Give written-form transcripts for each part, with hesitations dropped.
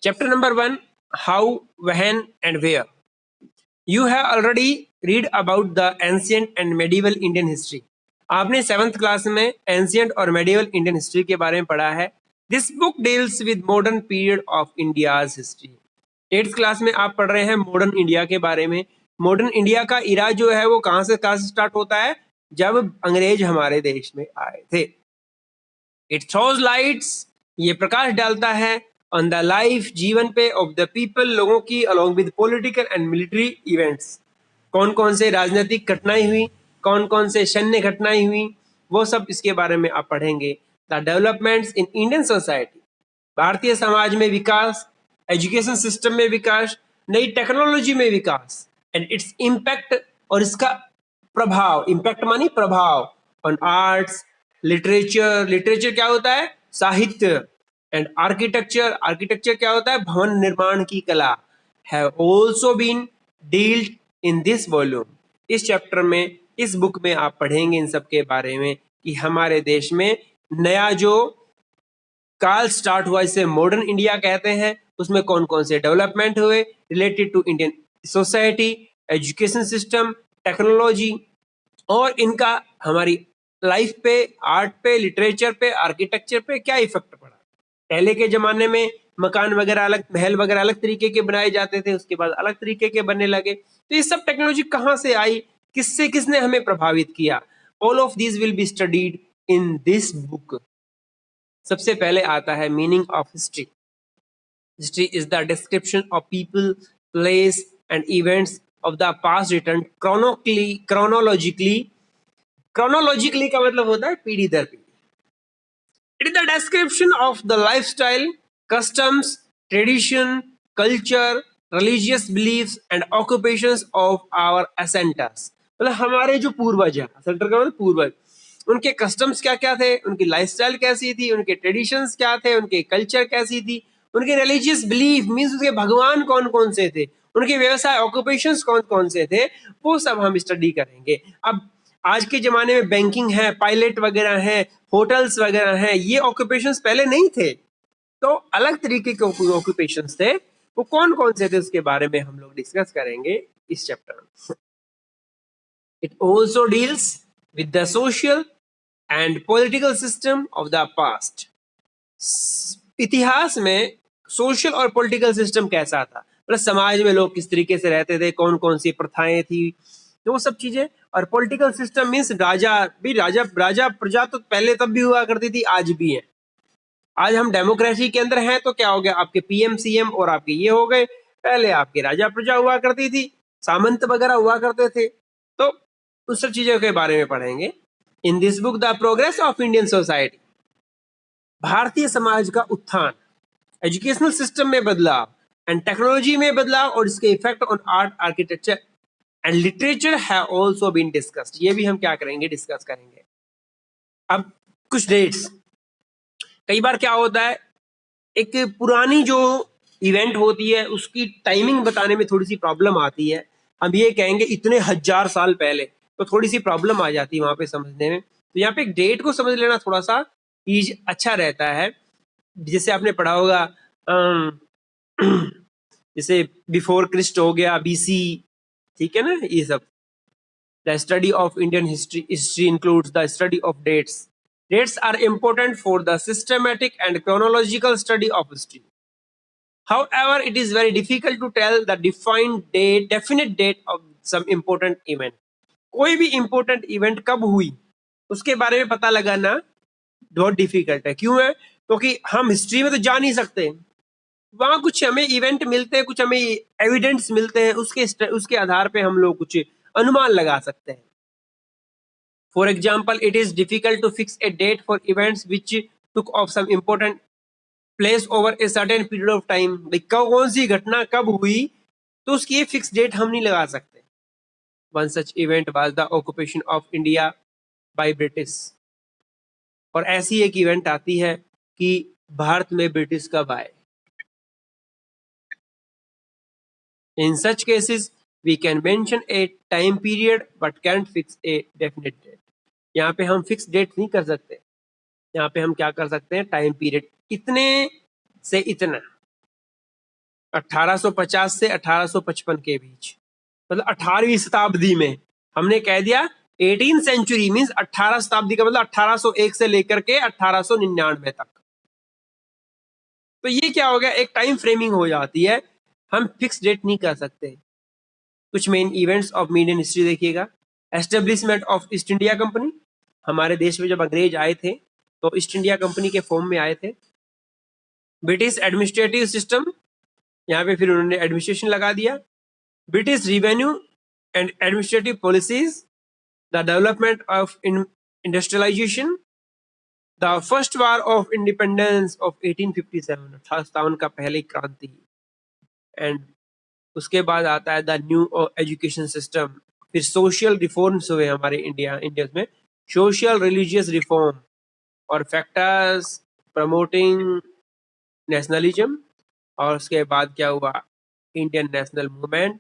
Chapter number 1: How, when, and where. You have already read about the ancient and medieval Indian history. आपने 7th class में ancient और medieval Indian history के बारे में पढ़ा है. This book deals with modern period of India's history. 8th class में आप पढ़ रहे हैं मॉडर्न इंडिया के बारे में. मॉडर्न इंडिया का इरा जो है वो कहाँ से स्टार्ट होता है? जब अंग्रेज हमारे देश में आए थे. इट थ्रोज लाइट्स, ये प्रकाश डालता है ऑन द लाइफ, जीवन पे, ऑफ द पीपल, लोगों की, along with political and military events. कौन कौन से राजनीतिक घटनाएं हुई, कौन कौन से सैन्य घटनाएं हुई, वो सब इसके बारे में आप पढ़ेंगे. The developments in Indian society, Bharatiya Samaj में विकास, एजुकेशन सिस्टम में विकास, नई टेक्नोलॉजी में विकास, एंड इट्स इम्पैक्ट, और इसका प्रभाव, इम्पैक्ट मानी प्रभाव, ऑन आर्ट्स, लिटरेचर, लिटरेचर क्या होता है? साहित्य, एंड आर्किटेक्चर, आर्किटेक्चर क्या होता है? भवन निर्माण की कला, have also been dealt in this volume. इस चैप्टर में, इस बुक में आप पढ़ेंगे इन सब के बारे में कि हमारे देश में नया जो काल स्टार्ट हुआ, इसे मॉडर्न इंडिया कहते हैं, उसमें कौन कौन से डेवलपमेंट हुए related to Indian society, education system, technology, और इनका हमारी लाइफ पे, आर्ट पे, लिटरेचर पे, आर्किटेक्चर पे क्या इफेक्ट पड़ा. पहले के जमाने में मकान वगैरह अलग, महल वगैरह अलग तरीके के बनाए जाते थे, उसके बाद अलग तरीके के बनने लगे. तो ये सब टेक्नोलॉजी कहाँ से आई, किससे, किसने हमें प्रभावित किया, all of this will be studied in this book. सबसे पहले आता है meaning of history. History is the description of people, place and events of the past written chronologically. Chronologically का मतलब होता है पीढ़ी दर पीढ़ी. It is the description of the lifestyle, customs, tradition, culture, religious beliefs and occupations of our ancestors. मतलब हमारे जो पूर्वज हैं, एसेंटर का मतलब पूर्वज, उनके कस्टम्स क्या क्या थे, उनकी लाइफस्टाइल कैसी थी, उनके ट्रेडिशंस क्या थे, उनके कल्चर कैसी थी, उनके रिलीजियस बिलीफ मीन्स उनके भगवान कौन कौन से थे, उनके व्यवसाय ऑक्यूपेशंस कौन कौन से थे, वो सब हम स्टडी करेंगे. अब आज के जमाने में बैंकिंग है, पायलट वगैरह है, होटल्स वगैरह हैं, ये ऑक्यूपेशंस पहले नहीं थे. तो अलग तरीके के ऑक्यूपेशंस थे, वो कौन कौन से थे उसके बारे में हम लोग डिस्कस करेंगे इस चैप्टर में. It also deals with the social and political system of the past. इतिहास में सोशल और पॉलिटिकल सिस्टम कैसा था, मतलब समाज में लोग किस तरीके से रहते थे, कौन कौन सी प्रथाएं थी, तो वो सब चीजें. और पॉलिटिकल सिस्टम मीन्स राजा भी, राजा प्रजा तो पहले तब भी हुआ करती थी, आज भी है. आज हम डेमोक्रेसी के अंदर हैं तो क्या हो गया, आपके पीएम सीएम और आपके ये हो गए. पहले आपके राजा प्रजा हुआ करती थी, सामंत वगैरह हुआ करते थे. तो उस सब चीजों के बारे में पढ़ेंगे. इन this book the progress of Indian society, Bharatiya Samaj का उत्थान, एजुकेशनल सिस्टम में बदलाव एंड टेक्नोलॉजी में बदलाव, और इसके effect on art, architecture and literature have also been discussed. ये भी हम क्या करेंगे, डिस्कस करेंगे. अब कुछ डेट्स. कई बार क्या होता है, एक पुरानी जो इवेंट होती है उसकी टाइमिंग बताने में थोड़ी सी प्रॉब्लम आती है. हम ये कहेंगे इतने 1000 साल पहले, तो थोड़ी सी प्रॉब्लम आ जाती है वहां पे समझने में. तो यहाँ पे एक डेट को समझ लेना थोड़ा सा चीज अच्छा रहता है. जैसे आपने पढ़ा होगा जैसे बिफोर क्रिस्ट हो गया, बीसी, ठीक है ना, ये सब. The study of Indian history includes the study of dates. Dates are important for the systematic and chronological study of history. However, it is very difficult to tell the definite date of some important event. कोई भी important event कब हुई उसके बारे में पता लगाना बहुत डिफिकल्ट है. क्यों है? क्योंकि हम हिस्ट्री में तो जा नहीं सकते. वहां कुछ हमें इवेंट मिलते हैं, कुछ हमें एविडेंस मिलते हैं, उसके आधार पे हम लोग कुछ अनुमान लगा सकते हैं. For example, it is difficult to fix a date for events which took of some important place over a certain period of time. कौन सी घटना कब हुई तो उसकी ये फिक्स डेट हम नहीं लगा सकते. One such event was the occupation of India by British. और ऐसी एक इवेंट आती है कि भारत में ब्रिटिश कब आए. In such cases, we can mention a time period but can't fix a definite date. यहाँ पे हम फिक्स डेट नहीं कर सकते. यहाँ पे हम क्या कर सकते हैं, टाइम पीरियड, इतने से इतना. 1850 से 1855 के बीच, मतलब 18वीं शताब्दी में। हमने कह दिया 18 सेंचुरी मींस 18 शताब्दी का मतलब 1801 से लेकर के 1899 तक। तो ये क्या हो गया, एक टाइम फ्रेमिंग हो जाती है, हम फिक्स डेट नहीं कर सकते। कुछ main events of Indian history देखिएगा। Establishment of East India Company, हमारे देश में जब अंग्रेज आए थे तो ईस्ट इंडिया कंपनी के फॉर्म में आए थे। ब्रिटिश एडमिनिस्ट्रेटिव सिस्टम, यहाँ पे फिर उन्होंने एडमिनिस्ट्रेशन लगा दिया। British revenue and administrative policies, the development of industrialisation, the first war of independence of 1857, 1857 का पहली क्रांति। एंड उसके बाद आता है द न्यू एजुकेशन सिस्टम। फिर सोशल रिफॉर्म्स हुए हमारे इंडिया में, सोशल रिलीजियस रिफॉर्म और फैक्टर्स प्रमोटिंग नेशनलिज्म। और उसके बाद क्या हुआ, Indian national movement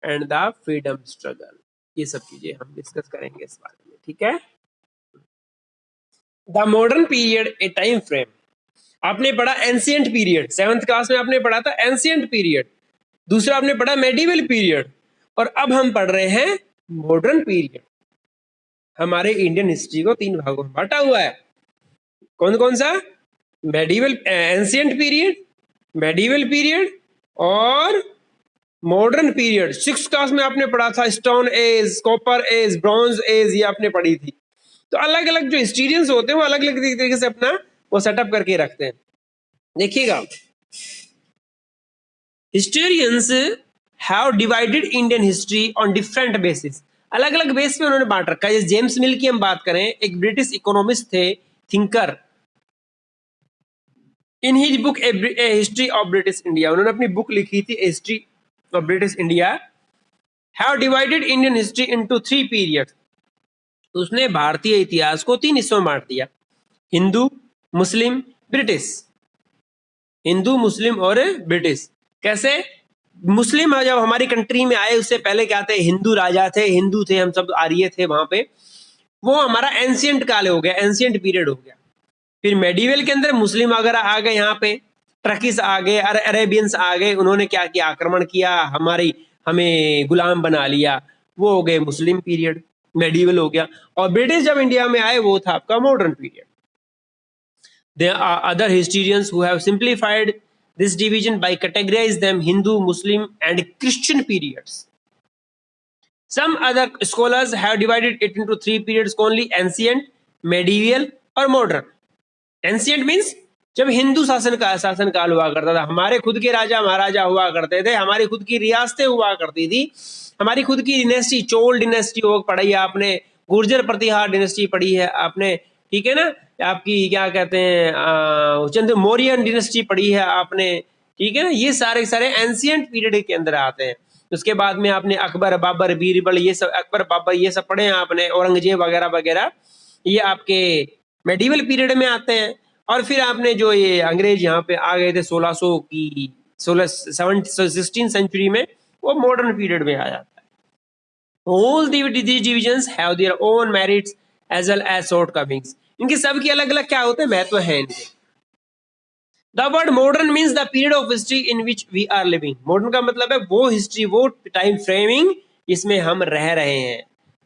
and the freedom struggle. ये सब चीजें हम डिस्कस करेंगे इस बारे में, ठीक है। The modern period A time frame, आपने पढ़ा एंशिएंट पीरियड, 7th क्लास में आपने पढ़ा था एंशिएंट पीरियड, दूसरा आपने पढ़ा मेडिवल पीरियड, और अब हम पढ़ रहे हैं मॉडर्न पीरियड। हमारे इंडियन हिस्ट्री को 3 भागों में बांटा हुआ है। कौन कौन सा, medieval, ancient period, medieval period और मॉडर्न पीरियड। 6th क्लास में आपने पढ़ा था stone age, copper age, bronze age, ये आपने पढ़ी थी। तो अलग अलग जो हिस्टोरियंस होते हैं वो अलग अलग तरीके से अपना वो सेटअप करके रखते हैं। देखिएगा, historians have divided Indian history on different basis, अलग अलग बेस पे उन्होंने बांट रखा है। जेम्स मिल की हम बात करें, एक ब्रिटिश इकोनॉमिस्ट थे, thinker. In his book A history of British India, उन्होंने अपनी बुक लिखी थी history of British India, have divided Indian history into 3 periods. उसने भारतीय इतिहास को 3 हिस्सों में बांट दिया, हिंदू, मुस्लिम, ब्रिटिश। हिंदू, मुस्लिम और ब्रिटिश। कैसे, मुस्लिम जब हमारी कंट्री में आए उससे पहले क्या थे, हिंदू राजा थे, हिंदू थे, हम सब आर्य थे वहां पे, वो हमारा एंशिएंट काल हो गया, एंशिएंट पीरियड हो गया। फिर मेडिवल के अंदर मुस्लिम वगैरह आ गए, यहाँ पे टर्किस आ गए, अरेबियंस आ गए, उन्होंने क्या किया, आक्रमण किया, हमें गुलाम बना लिया, वो हो गए मुस्लिम पीरियड, मेडिवल हो गया। और ब्रिटिश जब इंडिया में आए वो था आपका modern period. There are other historians who have simplified this division by categorizing them Hindu, Muslim, and Christian periods. Some other scholars have divided it into 3 periods only: ancient, medieval, और modern. Ancient means जब हिंदू शासन काल हुआ करता था, हमारे खुद के राजा महाराजा हुआ करते थे, हमारी खुद की रियासतें हुआ करती थी, हमारी खुद की डिनेस्टी, चोल डिनेस्टी वो पढ़ी है आपने, गुर्जर प्रतिहार डिनेस्टी पढ़ी है आपने, ठीक है ना, आपकी क्या कहते हैं चंद्र मौर्यन डिनेस्टी पढ़ी है आपने, ठीक है ना। ये सारे सारे एंशिएंट पीरियड के अंदर आते हैं। उसके बाद में आपने अकबर, बाबर, बीरबल, ये सब, अकबर, बाबर, ये सब पढ़े हैं आपने, औरंगजेब वगैरह वगैरह, ये आपके मेडिवल पीरियड में आते हैं। और फिर आपने जो ये अंग्रेज यहाँ पे आ गए थे 1616 सेंचुरी में, वो मॉडर्न पीरियड में आ जाता है। All these divisions have their own merits as well as shortcomings. इनके सब की अलग अलग क्या होते हैं, महत्व है इनके। The word modern means the period of history in which we are living. Modern का मतलब है वो हिस्ट्री, वो टाइम फ्रेमिंग जिसमें हम रह रहे हैं।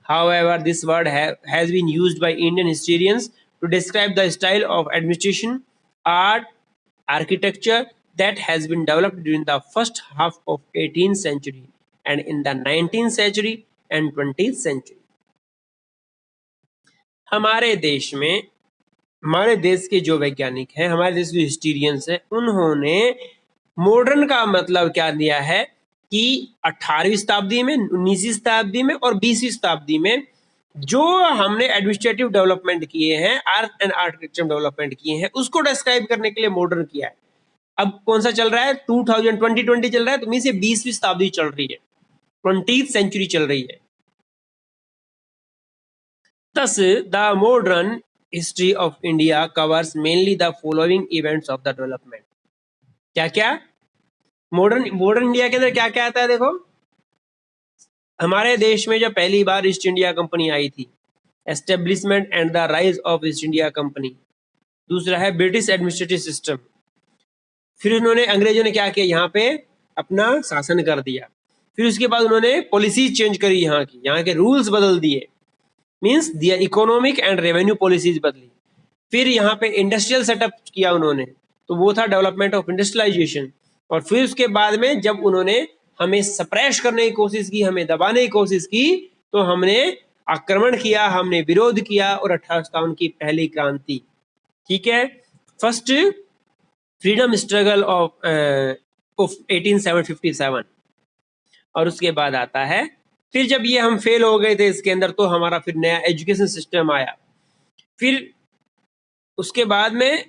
However, this word has been used by Indian historians to describe the style of administration, art, architecture that has been developed during the first half of 18th century and in the 19th century and 20th century. हमारे देश में, हमारे देश के जो वैज्ञानिक हैं, हमारे देश के हिस्टोरियंस हैं, उन्होंने मॉडर्न का मतलब क्या दिया है कि 18वीं शताब्दी में, 19वीं शताब्दी में और 20वीं शताब्दी में जो हमने एडमिनिस्ट्रेटिव डेवलपमेंट किए हैं, आर्ट एंड आर्किटेक्चर डेवलपमेंट किए हैं, उसको डिस्क्राइब करने के लिए मॉडर्न किया है। अब कौन सा चल रहा है, 2020 चल रहा है, तो मीन से 20वीं शताब्दी चल रही है, 20th सेंचुरी चल रही है। Thus, the modern history of India covers mainly the following events of the development. क्या क्या मॉडर्न इंडिया के अंदर क्या क्या आता है, देखो, हमारे देश में जब पहली बार ईस्ट इंडिया कंपनी आई थी, establishment and the rise of East India company. दूसरा है ब्रिटिश एडमिनिस्ट्रेटिव सिस्टम। फिर उन्होंने, अंग्रेजों ने क्या किया, यहाँ पे अपना शासन कर दिया। फिर उसके बाद उन्होंने पॉलिसीज चेंज करी, यहाँ के रूल्स बदल दिए, मीन्स दिया इकोनॉमिक एंड रेवेन्यू पॉलिसीज बदली। फिर यहाँ पे इंडस्ट्रियल सेटअप किया उन्होंने, तो वो था डेवलपमेंट ऑफ इंडस्ट्रियलाइजेशन। और फिर उसके बाद में जब उन्होंने हमें सप्रेश करने की कोशिश की, हमें दबाने की कोशिश की, तो हमने आक्रमण किया, हमने विरोध किया, और 1857 की पहली क्रांति, ठीक है, फर्स्ट फ्रीडम स्ट्रगल ऑफ 1857। और उसके बाद आता है, फिर जब ये हम फेल हो गए थे इसके अंदर, तो हमारा फिर नया एजुकेशन सिस्टम आया। फिर उसके बाद में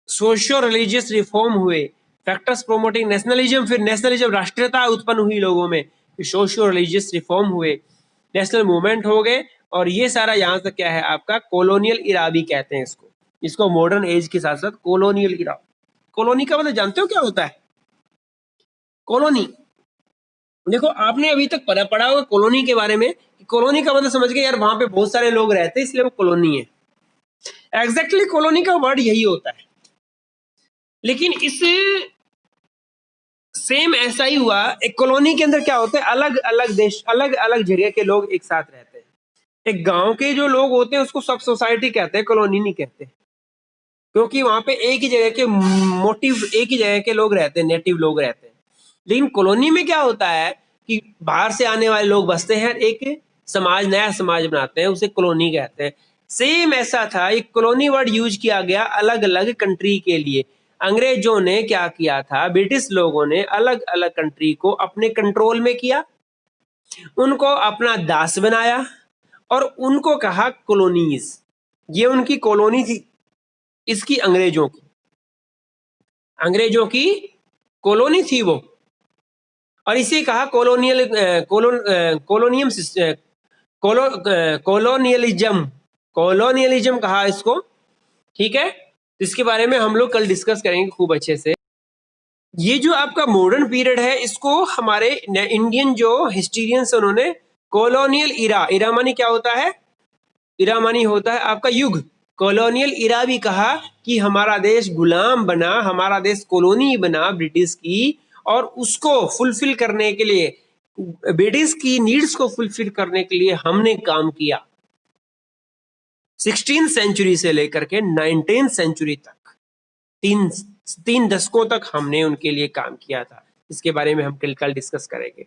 सोशियो रिलीजियस रिफॉर्म हुए, फैक्टर्स प्रोमोटिंग नेशनलिज्म, फिर नेशनलिज्म राष्ट्रीयता उत्पन्न हुई लोगों में, फिर सोशियो रिलीजियस रिफॉर्म हुए, नेशनल मूवमेंट हो गए। और ये सारा यहाँ तक क्या है आपका कॉलोनियल इरा भी कहते हैं इसको मॉडर्न एज के साथ साथ कॉलोनियल इरा। कॉलोनी का मतलब जानते हो क्या होता है? कॉलोनी, देखो आपने अभी तक पढ़ा होगा कॉलोनी के बारे में, कॉलोनी का मतलब समझ गए यार वहां पे बहुत सारे लोग रहते हैं इसलिए वो कॉलोनी है। एग्जैक्टली कॉलोनी का वर्ड यही होता है, लेकिन इस सेम ऐसा ही हुआ। एक कॉलोनी के अंदर क्या होता है, अलग अलग देश, अलग अलग जगह के लोग एक साथ रहते हैं। एक गांव के जो लोग होते हैं उसको सब सोसाइटी कहते हैं, कॉलोनी नहीं कहते, क्योंकि वहां पे एक ही जगह के मोटिव, एक ही जगह के लोग रहते हैं, नेटिव लोग रहते हैं। लेकिन कॉलोनी में क्या होता है कि बाहर से आने वाले लोग बसते हैं, एक समाज, नया समाज बनाते हैं, उसे कॉलोनी कहते हैं। सेम ऐसा था, एक कॉलोनी वर्ड यूज किया गया अलग अलग कंट्री के लिए। अंग्रेजों ने क्या किया था, ब्रिटिश लोगों ने अलग अलग कंट्री को अपने कंट्रोल में किया, उनको अपना दास बनाया और उनको कहा कॉलोनीज। ये उनकी कॉलोनी थी, इसकी अंग्रेजों की कॉलोनी थी वो, और इसे कहा कॉलोनियल कॉलोनियम कॉलोनियलिज्म कहा इसको, ठीक है। इसके बारे में हम लोग कल डिस्कस करेंगे खूब अच्छे से। ये जो आपका मॉडर्न पीरियड है, इसको हमारे इंडियन जो हिस्टोरियंस उन्होंने कॉलोनियल इरा मानी क्या होता है, इरा मानी होता है आपका युग। कॉलोनियल इरा भी कहा कि हमारा देश गुलाम बना, हमारा देश कॉलोनी बना ब्रिटिश की, और उसको फुलफिल करने के लिए, ब्रिटिश की नीड्स को फुलफिल करने के लिए हमने काम किया। 16th सेंचुरी से लेकर के 19th सेंचुरी तक, तीन दशकों तक हमने उनके लिए काम किया था। इसके बारे में हम कल डिस्कस करेंगे।